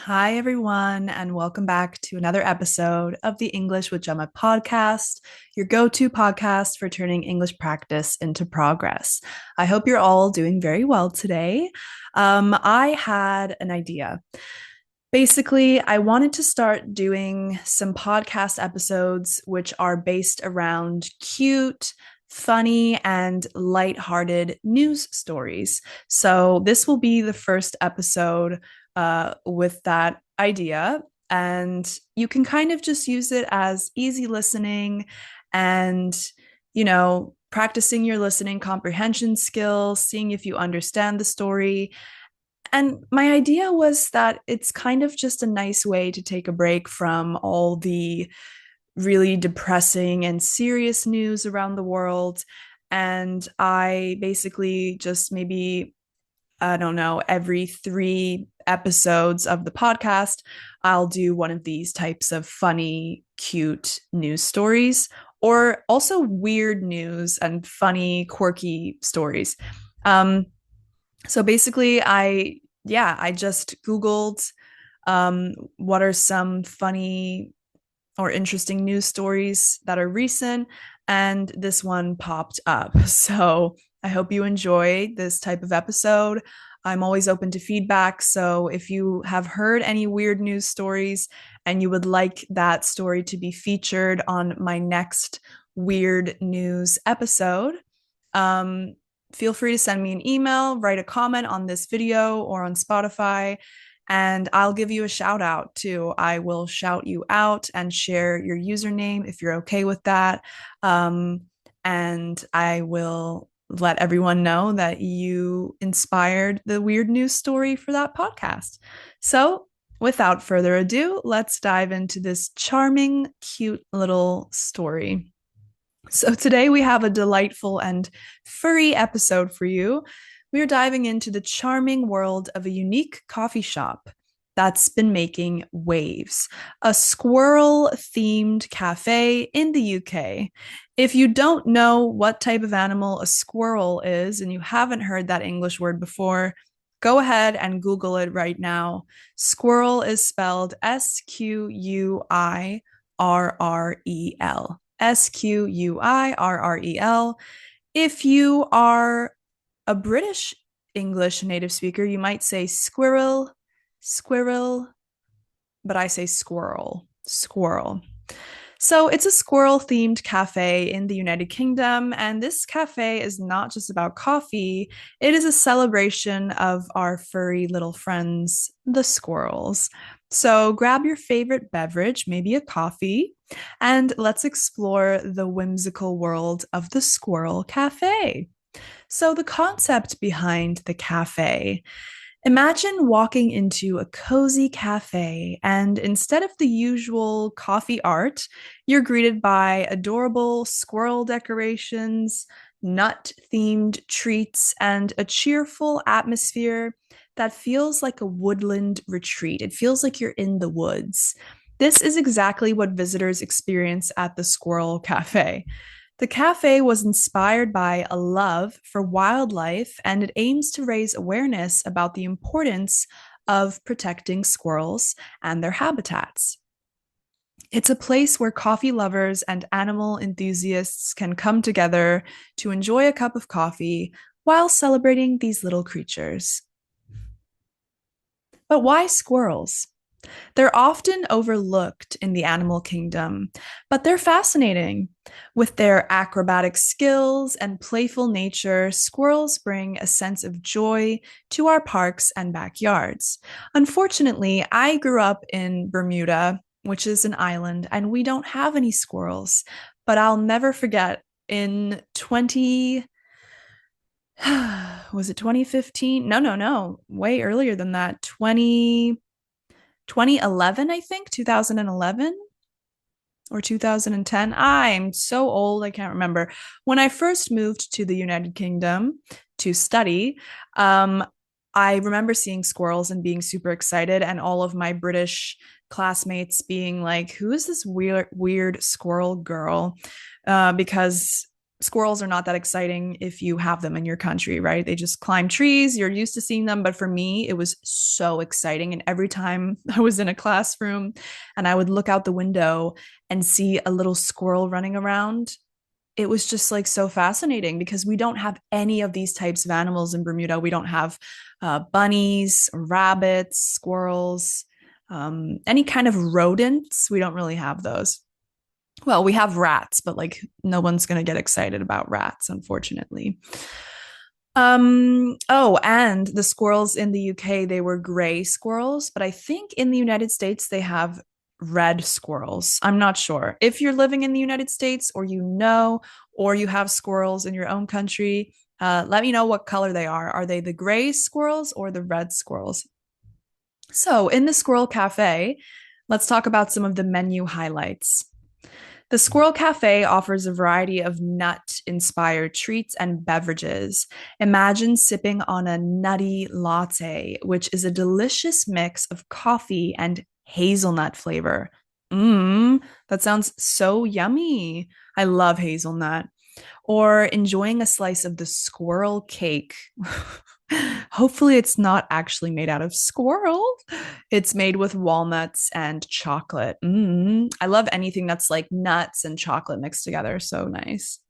Hi, everyone, and welcome back to another episode of the English with Gemma podcast, your go to podcast for turning English practice into progress. I hope you're all doing very well today. I had an idea. Basically, I wanted to start doing some podcast episodes which are based around cute, funny, and lighthearted news stories. So, this will be the first episode with that idea. And you can kind of just use it as easy listening and, practicing your listening comprehension skills, seeing if you understand the story. And my idea was that it's kind of just a nice way to take a break from all the really depressing and serious news around the world. And I basically just maybe, I don't know, every 3 episodes of the podcast, I'll do one of these types of funny, cute news stories, or also weird news and funny, quirky stories. Um, so basically, I just Googled what are some funny or interesting news stories that are recent, and this one popped up. So I hope you enjoy this type of episode. I'm always open to feedback. So if you have heard any weird news stories and you would like that story to be featured on my next weird news episode, um, feel free to send me an email, write a comment on this video or on Spotify, and I'll give you a shout out too. I will shout you out and share your username if you're okay with that. Um, and I will let everyone know that you inspired the weird news story for that podcast. So, without further ado, let's dive into this charming, cute little story. So, today we have a delightful and furry episode for you. We are diving into the charming world of a unique coffee shop that's been making waves, a squirrel themed cafe in the UK. If you don't know what type of animal a squirrel is and you haven't heard that English word before, go ahead and Google it right now. Squirrel is spelled Squirrel. Squirrel. If you are a British English native speaker, you might say squirrel, squirrel, but I say squirrel, squirrel. So it's a squirrel themed cafe in the United Kingdom, and this cafe is not just about coffee, it is a celebration of our furry little friends, the squirrels. So grab your favorite beverage, maybe a coffee, and let's explore the whimsical world of the Squirrel Cafe. So, the concept behind the cafe. Imagine walking into a cozy cafe, and instead of the usual coffee art, you're greeted by adorable squirrel decorations, nut themed treats, and a cheerful atmosphere that feels like a woodland retreat. It feels like you're in the woods. This is exactly what visitors experience at the Squirrel Cafe. The cafe was inspired by a love for wildlife, and it aims to raise awareness about the importance of protecting squirrels and their habitats. It's a place where coffee lovers and animal enthusiasts can come together to enjoy a cup of coffee while celebrating these little creatures. But why squirrels? They're often overlooked in the animal kingdom, but they're fascinating. With their acrobatic skills and playful nature, squirrels bring a sense of joy to our parks and backyards. Unfortunately, I grew up in Bermuda, which is an island, and we don't have any squirrels. But I'll never forget in 20 was it 2015? No, no, no, way earlier than that. 2011, I think, 2011 or 2010. I'm so old, I can't remember. When I first moved to the United Kingdom to study, I remember seeing squirrels and being super excited, and all of my British classmates being like, "Who is this weird squirrel girl?" Because squirrels are not that exciting if you have them in your country, right? They just climb trees. You're used to seeing them. But for me, it was so exciting. And every time I was in a classroom and I would look out the window and see a little squirrel running around, it was just like so fascinating because we don't have any of these types of animals in Bermuda. We don't have bunnies, rabbits, squirrels, any kind of rodents. We don't really have those. Well, we have rats, but like no one's going to get excited about rats, unfortunately. Oh, and the squirrels in the UK, they were gray squirrels, but I think in the United States they have red squirrels. I'm not sure. If you're living in the United States or you have squirrels in your own country, let me know what color they are. Are they the gray squirrels or the red squirrels? So, in the Squirrel Cafe, let's talk about some of the menu highlights. The Squirrel Cafe offers a variety of nut inspired treats and beverages. Imagine sipping on a nutty latte, which is a delicious mix of coffee and hazelnut flavor. Mmm, that sounds so yummy. I love hazelnut. Or enjoying a slice of the squirrel cake. Hopefully, it's not actually made out of squirrel. It's made with walnuts and chocolate. I love anything that's like nuts and chocolate mixed together. So nice.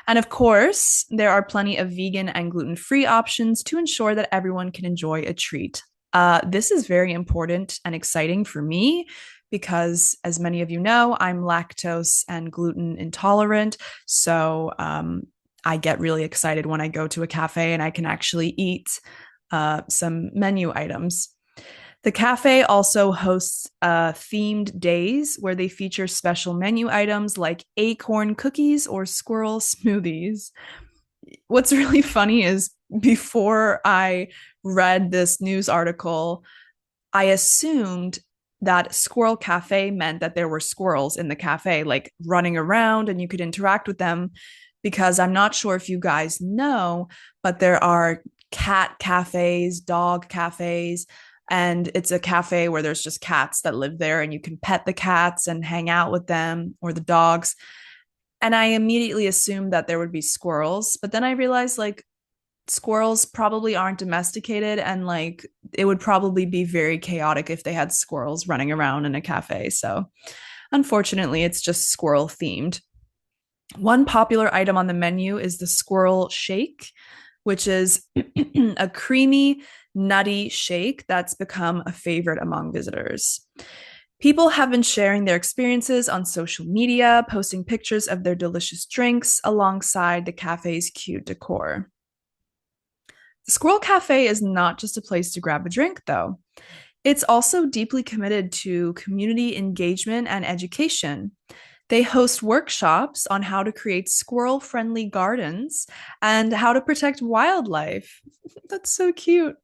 And of course, there are plenty of vegan and gluten free options to ensure that everyone can enjoy a treat. This is very important and exciting for me because, as many of you know, I'm lactose and gluten intolerant. So I get really excited when I go to a cafe and I can actually eat some menu items. The cafe also hosts themed days where they feature special menu items like acorn cookies or squirrel smoothies. What's really funny is before I read this news article, I assumed that Squirrel Cafe meant that there were squirrels in the cafe, like running around and you could interact with them. Because I'm not sure if you guys know, but there are cat cafes, dog cafes, and it's a cafe where there's just cats that live there and you can pet the cats and hang out with them or the dogs. And I immediately assumed that there would be squirrels, but then I realized like squirrels probably aren't domesticated and like it would probably be very chaotic if they had squirrels running around in a cafe. So unfortunately, it's just squirrel themed. One popular item on the menu is the squirrel shake, which is a creamy, nutty shake that's become a favorite among visitors. People have been sharing their experiences on social media, posting pictures of their delicious drinks alongside the cafe's cute decor. The Squirrel Cafe is not just a place to grab a drink, though. It's also deeply committed to community engagement and education. They host workshops on how to create squirrel friendly gardens and how to protect wildlife. That's so cute.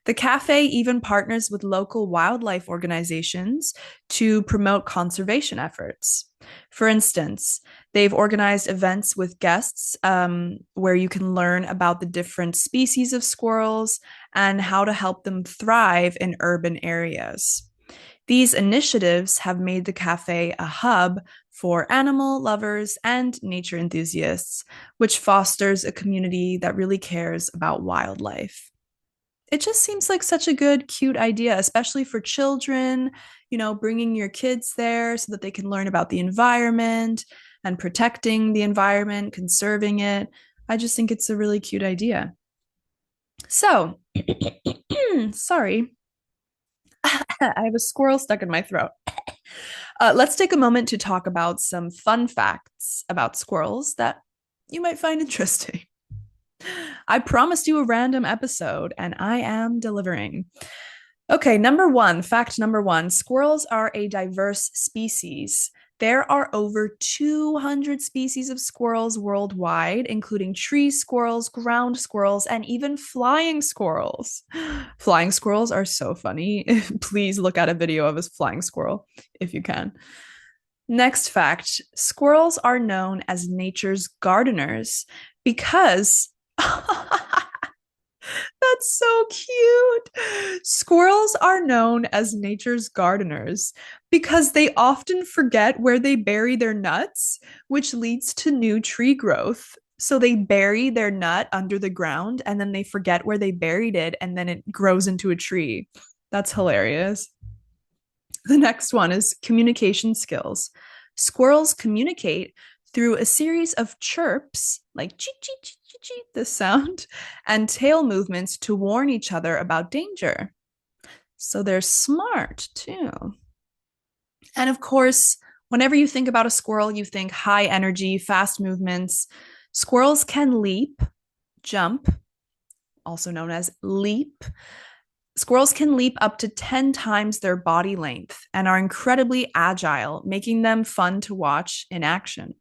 The cafe even partners with local wildlife organizations to promote conservation efforts. For instance, they've organized events with guests where you can learn about the different species of squirrels and how to help them thrive in urban areas. These initiatives have made the cafe a hub for animal lovers and nature enthusiasts, which fosters a community that really cares about wildlife. It just seems like such a good, cute idea, especially for children, bringing your kids there so that they can learn about the environment and protecting the environment, conserving it. I just think it's a really cute idea. So, sorry, I have a squirrel stuck in my throat. Let's take a moment to talk about some fun facts about squirrels that you might find interesting. I promised you a random episode, and I am delivering. Okay, fact number one, squirrels are a diverse species. There are over 200 species of squirrels worldwide, including tree squirrels, ground squirrels, and even flying squirrels. Flying squirrels are so funny. Please look at a video of a flying squirrel if you can. Next fact, squirrels are known as nature's gardeners because that's so cute. Squirrels are known as nature's gardeners because they often forget where they bury their nuts, which leads to new tree growth. So they bury their nut under the ground and then they forget where they buried it and then it grows into a tree. That's hilarious. The next one is communication skills. Squirrels communicate through a series of chirps, like cheep, cheep, cheep, cheep, cheep, this sound, and tail movements to warn each other about danger. So they're smart too. And of course, whenever you think about a squirrel, you think high energy, fast movements. Squirrels can leap, jump, also known as leap. Squirrels can leap up to 10 times their body length and are incredibly agile, making them fun to watch in action.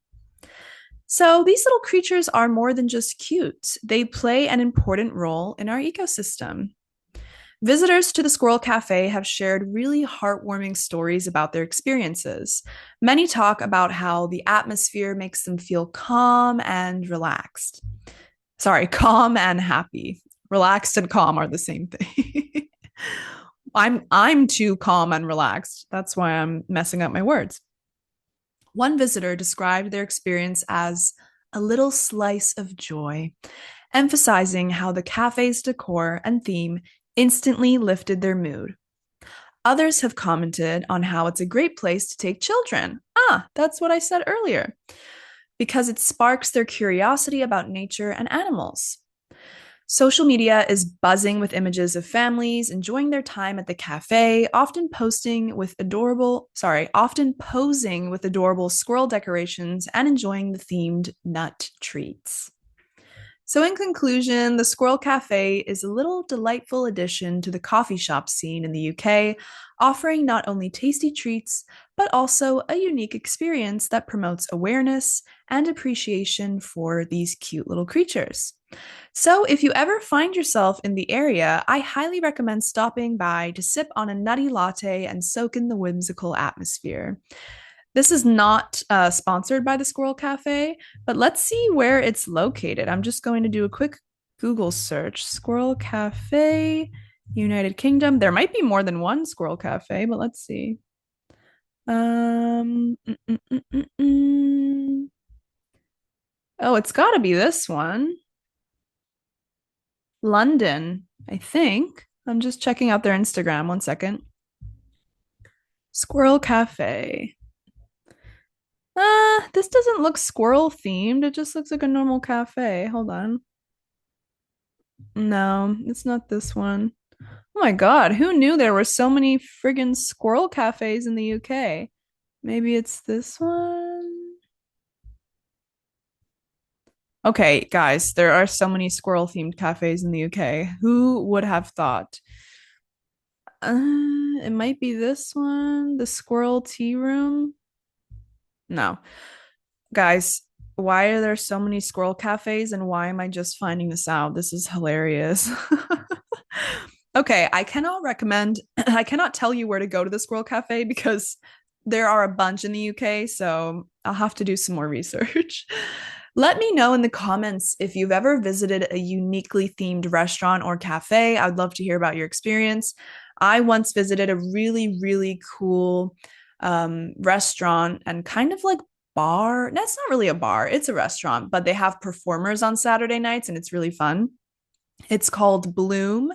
So these little creatures are more than just cute. They play an important role in our ecosystem. Visitors to the Squirrel Cafe have shared really heartwarming stories about their experiences. Many talk about how the atmosphere makes them feel calm and relaxed. Sorry, calm and happy. Relaxed and calm are the same thing. I'm too calm and relaxed. That's why I'm messing up my words. One visitor described their experience as a little slice of joy, emphasizing how the cafe's decor and theme instantly lifted their mood. Others have commented on how it's a great place to take children. Ah, that's what I said earlier, because it sparks their curiosity about nature and animals. Social media is buzzing with images of families enjoying their time at the cafe, often posing with adorable squirrel decorations and enjoying the themed nut treats. So, in conclusion, the Squirrel Cafe is a little delightful addition to the coffee shop scene in the UK, offering not only tasty treats, but also a unique experience that promotes awareness and appreciation for these cute little creatures. So, if you ever find yourself in the area, I highly recommend stopping by to sip on a nutty latte and soak in the whimsical atmosphere. This is not sponsored by the Squirrel Cafe, but let's see where it's located. I'm just going to do a quick Google search. Squirrel Cafe, United Kingdom. There might be more than one Squirrel Cafe, but let's see. Um, mm, mm, mm, mm, mm. Oh, it's got to be this one. London, I think. I'm just checking out their Instagram. One second. Squirrel Cafe. This doesn't look squirrel themed. It just looks like a normal cafe. Hold on. No, it's not this one. Oh my God, who knew there were so many friggin' squirrel cafes in the UK? Maybe it's this one. Okay, guys, there are so many squirrel themed cafes in the UK. Who would have thought? It might be this one, the Squirrel Tea Room. No. Guys, why are there so many squirrel cafes and why am I just finding this out? This is hilarious. Okay, I cannot tell you where to go to the Squirrel Cafe because there are a bunch in the UK, so I'll have to do some more research. Let me know in the comments if you've ever visited a uniquely themed restaurant or cafe. I'd love to hear about your experience. I once visited a really, really cool restaurant and kind of like bar. That's not really a bar, it's a restaurant, but they have performers on Saturday nights and it's really fun. It's called Bloom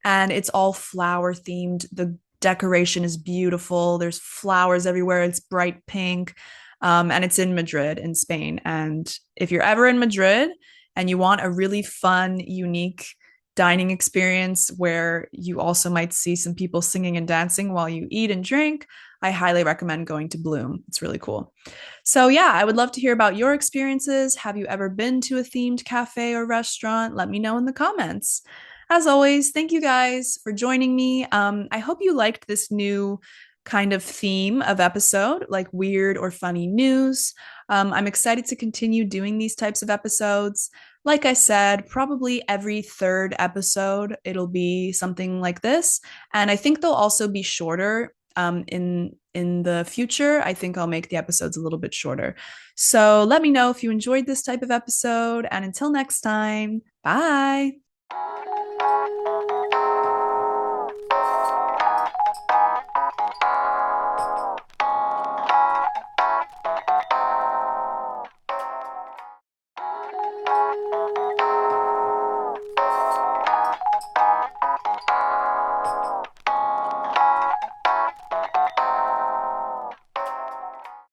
and it's all flower themed. The decoration is beautiful. There's flowers everywhere. It's bright pink. And it's in Madrid, in Spain. And if you're ever in Madrid and you want a really fun, unique dining experience where you also might see some people singing and dancing while you eat and drink, I highly recommend going to Bloom. It's really cool. So, yeah, I would love to hear about your experiences. Have you ever been to a themed cafe or restaurant? Let me know in the comments. As always, thank you guys for joining me. I hope you liked this new kind of theme of episode, like weird or funny news. I'm excited to continue doing these types of episodes. Like I said, probably every third episode, it'll be something like this. And I think they'll also be shorter in the future. I think I'll make the episodes a little bit shorter. So let me know if you enjoyed this type of episode. And until next time, bye.